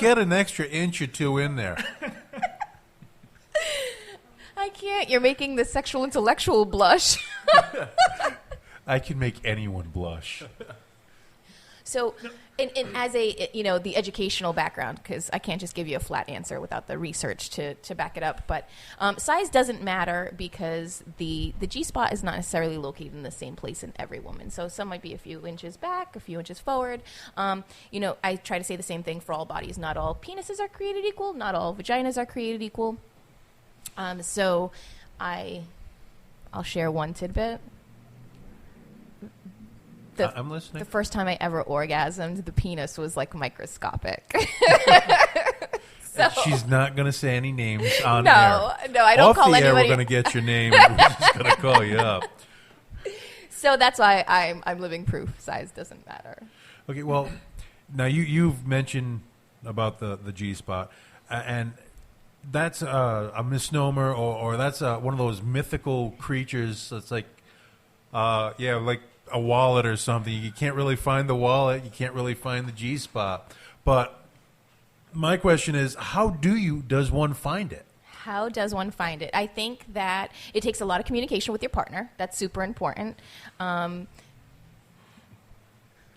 get an extra inch or two in there. I can't. You're making the sexual intellectual blush. I can make anyone blush. So, and as a, the educational background, because I can't just give you a flat answer without the research to back it up, but size doesn't matter because the G-spot is not necessarily located in the same place in every woman. So some might be a few inches back, a few inches forward. I try to say the same thing for all bodies. Not all penises are created equal. Not all vaginas are created equal. So I'll share one tidbit. I'm listening. The first time I ever orgasmed, the penis was like microscopic. So, she's not going to say any names on air. No, I don't call anybody. We're going to get your name. We're just going to call you up. So that's why I'm living proof. Size doesn't matter. Okay, well, now you've mentioned about the G-spot, and that's a misnomer, or that's one of those mythical creatures that's like, like a wallet or something. You can't really find the wallet. You can't really find the G-spot. But my question is, how does one find it? How does one find it? I think that it takes a lot of communication with your partner. That's super important.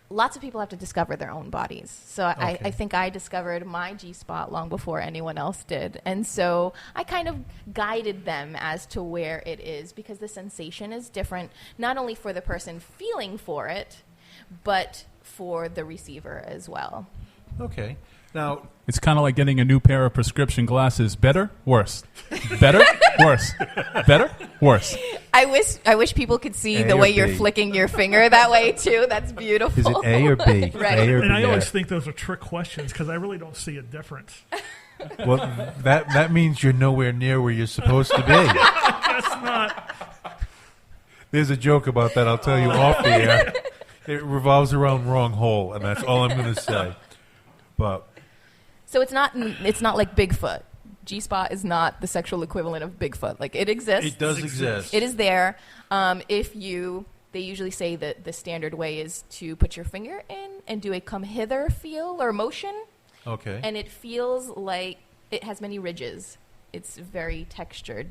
Lots of people have to discover their own bodies. So okay. I think I discovered my G-spot long before anyone else did. And so I kind of guided them as to where it is because the sensation is different, not only for the person feeling for it, but for the receiver as well. Okay. Now, it's kind of like getting a new pair of prescription glasses. Better, worse. Better, worse. Better, worse. I wish people could see the way you're flicking your finger that way too. That's beautiful. Is it A or B? Right. A or and B? I always think those are trick questions because I really don't see a difference. Well, that means you're nowhere near where you're supposed to be. That's not. There's a joke about that. I'll tell you off the air. It revolves around wrong hole, and that's all I'm going to say. But. So it's not like Bigfoot. G-spot is not the sexual equivalent of Bigfoot. Like it exists. It does exist. It is there. They usually say that the standard way is to put your finger in and do a come hither feel or motion. Okay. And it feels like it has many ridges. It's very textured.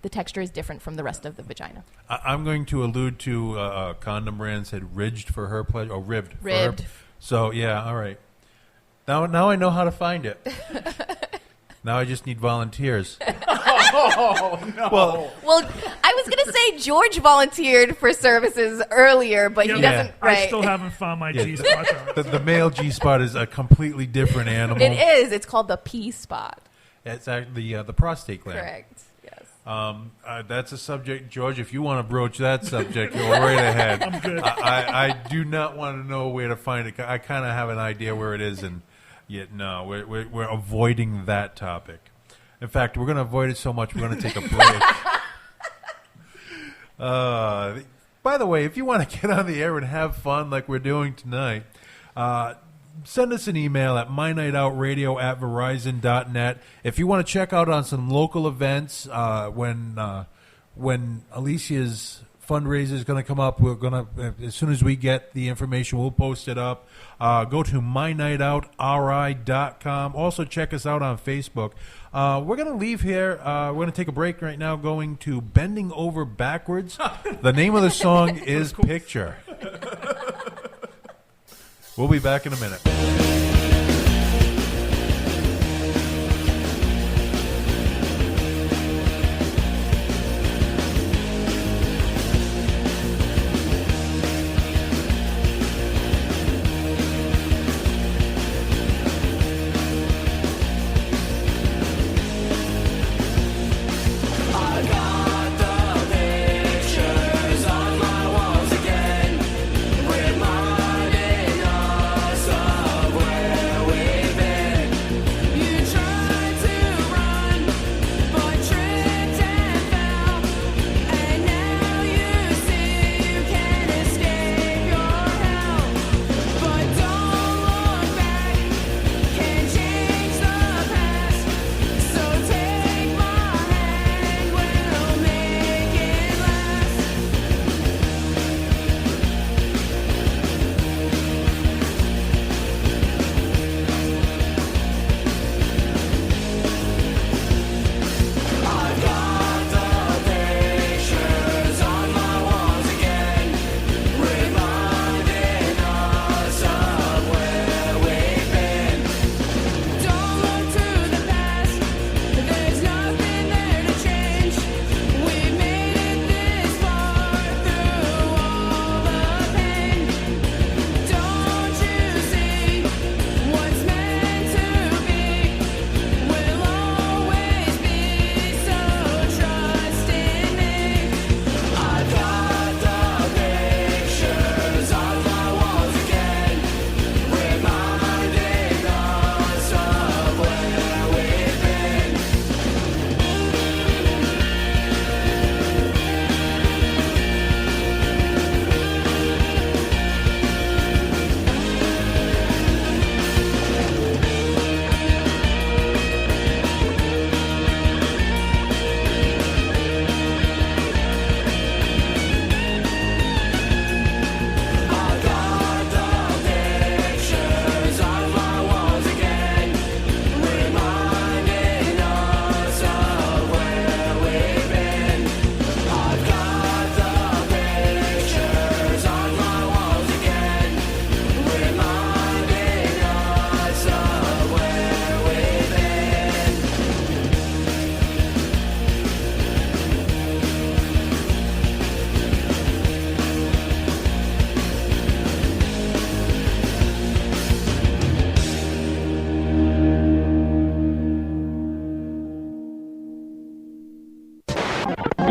The texture is different from the rest of the vagina. I'm going to allude to condom brand said ridged for her pleasure, or ribbed. Ribbed. So yeah, all right. Now I know how to find it. Now I just need volunteers. Oh, no. Well, I was going to say George volunteered for services earlier, but he doesn't. Right. I still haven't found my G-spot. The male G-spot is a completely different animal. It is. It's called the P-spot. It's actually the prostate gland. Correct. Yes. That's a subject, George. If you want to broach that subject, go right ahead. I'm good. I do not want to know where to find it. I kind of have an idea where it is, and yet no, we're avoiding that topic. In fact, we're going to avoid it so much we're going to take a break. By the way, if you want to get on the air and have fun like we're doing tonight, send us an email at MyNightOutRadio@Verizon.net. If you want to check out on some local events, when Alicia's fundraiser is going to come up, we're going to, as soon as we get the information, we'll post it up. Go to MyNightOutRI.com. Also check us out on Facebook. We're going to leave here. We're going to take a break right now, going to Bending Over Backwards. The name of the song is Picture. We'll be back in a minute. Reminding us of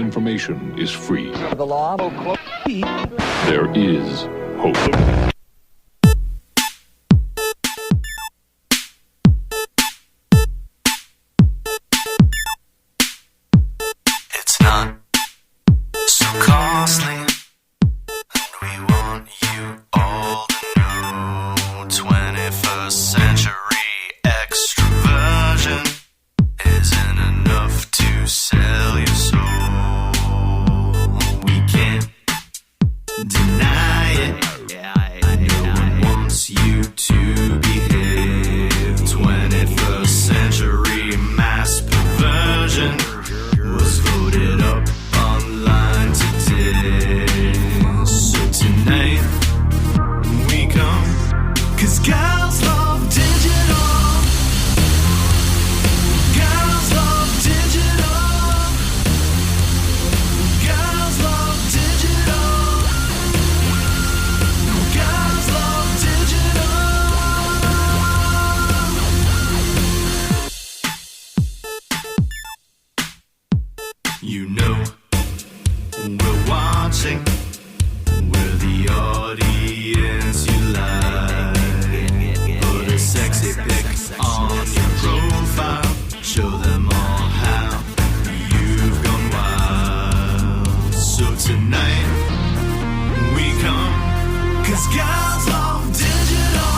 information is free. The law. There is hope. It's not so costly, and we want you all to know 21st century extroversion isn't enough to sell your soul. We can't deny it. No one wants you to behave. 21st century mass perversion was voted up online today. So tonight we come 'cause girls love digital. Girls love digital. Girls love digital. Girls love digital. You know we're watching. We're the audience you like. Put a sexy pic on your profile. Show them all how you've gone wild. So tonight we come 'cause girls love digital.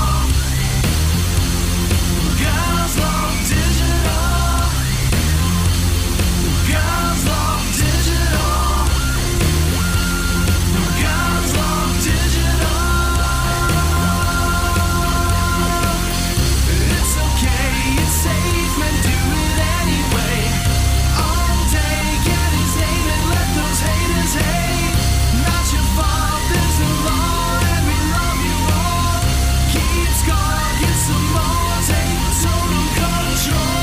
Girls love digital. Girls love digital. Girls love digital. It's okay, it's safe, man, do it anyway. All day, get his name and let those haters hate. Not your fault, there's a law, and we love you all. Keep score, get some more, take total control.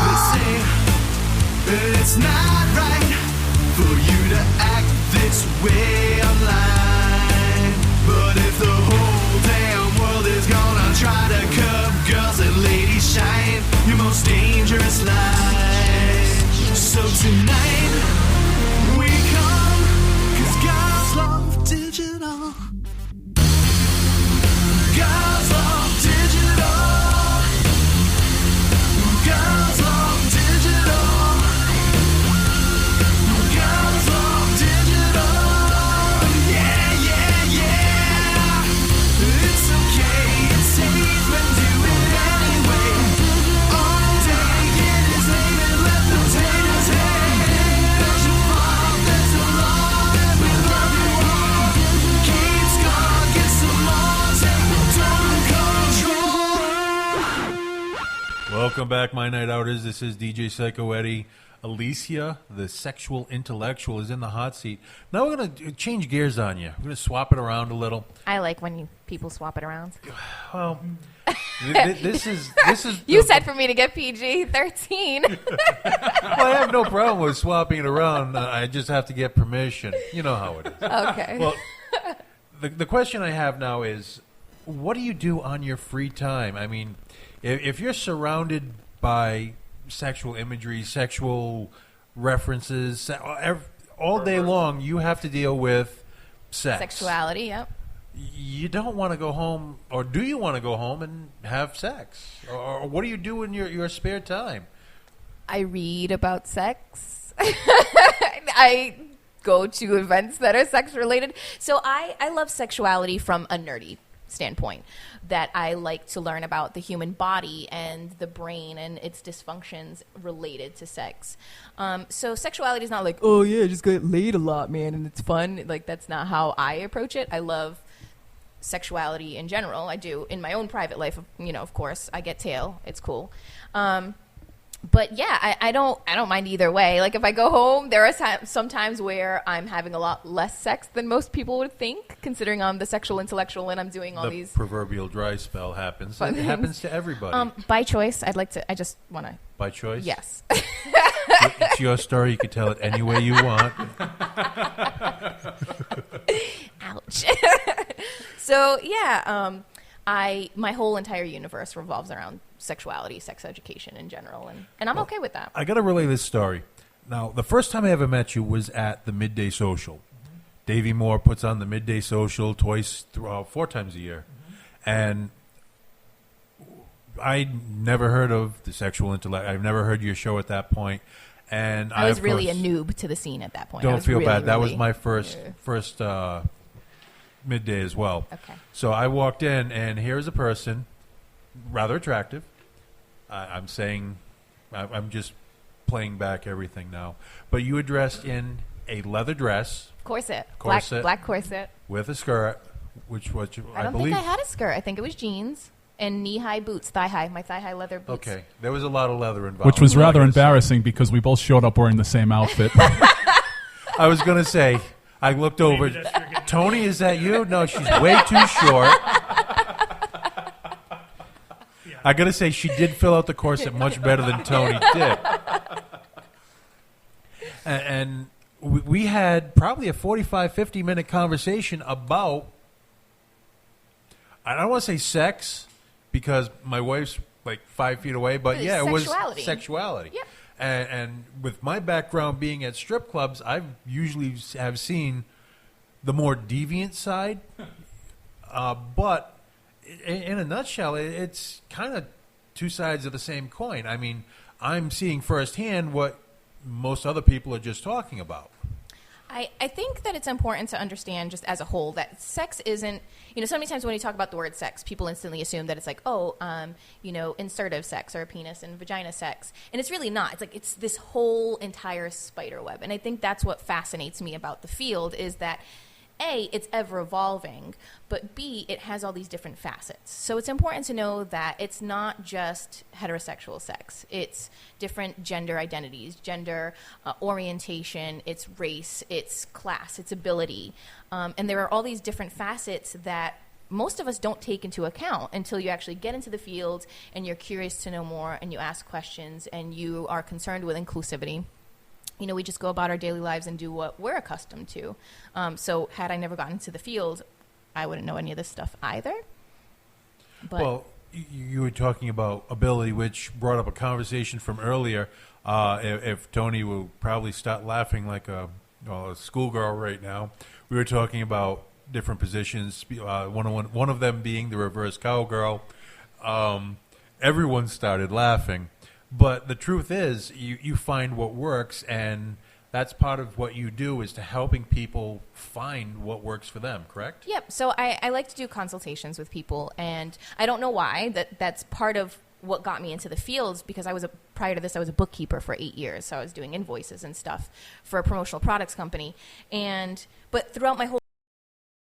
They say that it's not right for you to act this way online. But if the whole damn world is gonna try to curb girls and ladies shine, your most dangerous life. So tonight we come 'cause girls love digital. Girls love digital. Girls love digital. Girls love digital. Yeah, yeah, yeah. It's okay, it's safe, and do it anyway. All day, get his name and let those haters hate. Not your fault, there's a law, and we love you all. Keep score, get some more, take total control. Welcome back, my night outers. This is DJ Psycho Eddie. Alicia, the sexual intellectual, is in the hot seat. Now we're going to change gears on you. We're going to swap it around a little. I like when people swap it around. Well, this is You said for me to get PG-13. Well, I have no problem with swapping it around. I just have to get permission. You know how it is. Okay. Well, the question I have now is, what do you do on your free time? I mean, if you're surrounded by sexual imagery, sexual references, all day long, you have to deal with sex. Sexuality, yep. You don't want to go home, or do you want to go home and have sex? Or what do you do in your spare time? I read about sex. I go to events that are sex related. So I love sexuality from a nerdy standpoint, that I like to learn about the human body and the brain and its dysfunctions related to sex. So sexuality is not like, oh yeah, just get laid a lot, man, and it's fun. Like, that's not how I approach it. I love sexuality in general. I do in my own private life. You know, of course, I get tail. It's cool. But yeah, I don't mind either way. Like, if I go home, there are some times where I'm having a lot less sex than most people would think, considering I'm the sexual intellectual and I'm doing all these. The proverbial dry spell happens. It happens to everybody. By choice, I just want to. By choice? Yes. It's your story. You can tell it any way you want. Ouch. So yeah, my whole entire universe revolves around sexuality, sex education in general, and I'm okay with that. I got to relay this story. Now, the first time I ever met you was at the Midday Social. Davey Moore puts on the Midday Social twice, 4 times a year. And I never heard of the Sexual Intellect. I've never heard your show at that point. And I was of really a course, noob to the scene at that point. I Don't was feel really, bad. That was really- my first midday as well. Okay. So I walked in, and here's a person, rather attractive. I'm saying, I'm just playing back everything now. But you were dressed in a leather dress Corset. Corset. Black corset. with a skirt, which was, I don't believe. think I had a skirt. I think it was jeans and knee-high boots, thigh-high, my thigh-high leather boots. Okay, there was a lot of leather involved. Which was I'm not rather gonna say- embarrassing because we both showed up wearing the same outfit. I was going to say, I looked over. Maybe that's your good- Tony, is that you? No, she's way too short. I got to say, she did fill out the corset much better than Tony did. And we had probably a 45, 50-minute conversation about, I don't want to say sex, because my wife's like 5 feet away, but yeah, it was Sexuality. sexuality. Yep. And with my background being at strip clubs, I've usually have seen the more deviant side. But in a nutshell, it's kind of two sides of the same coin. I mean, I'm seeing firsthand what most other people are just talking about. I think that it's important to understand just as a whole that sex isn't, so many times when you talk about the word sex, people instantly assume that it's like, insertive sex or penis and vagina sex. And it's really not. It's like it's this whole entire spider web. And I think that's what fascinates me about the field is that A, it's ever evolving, but B, it has all these different facets. So it's important to know that it's not just heterosexual sex. It's different gender identities, gender orientation, it's race, it's class, it's ability. And there are all these different facets that most of us don't take into account until you actually get into the field and you're curious to know more and you ask questions and you are concerned with inclusivity. We just go about our daily lives and do what we're accustomed to. So had I never gotten into the field, I wouldn't know any of this stuff either. But Well, you were talking about ability, which brought up a conversation from earlier. If Tony will probably start laughing like a schoolgirl right now. We were talking about different positions, one of them being the reverse cowgirl. Everyone started laughing. But the truth is, you find what works, and that's part of what you do is to helping people find what works for them, correct? Yep. So I like to do consultations with people, and I don't know why. That's part of what got me into the fields because prior to this, I was a bookkeeper for 8 years. So I was doing invoices and stuff for a promotional products company. But throughout my whole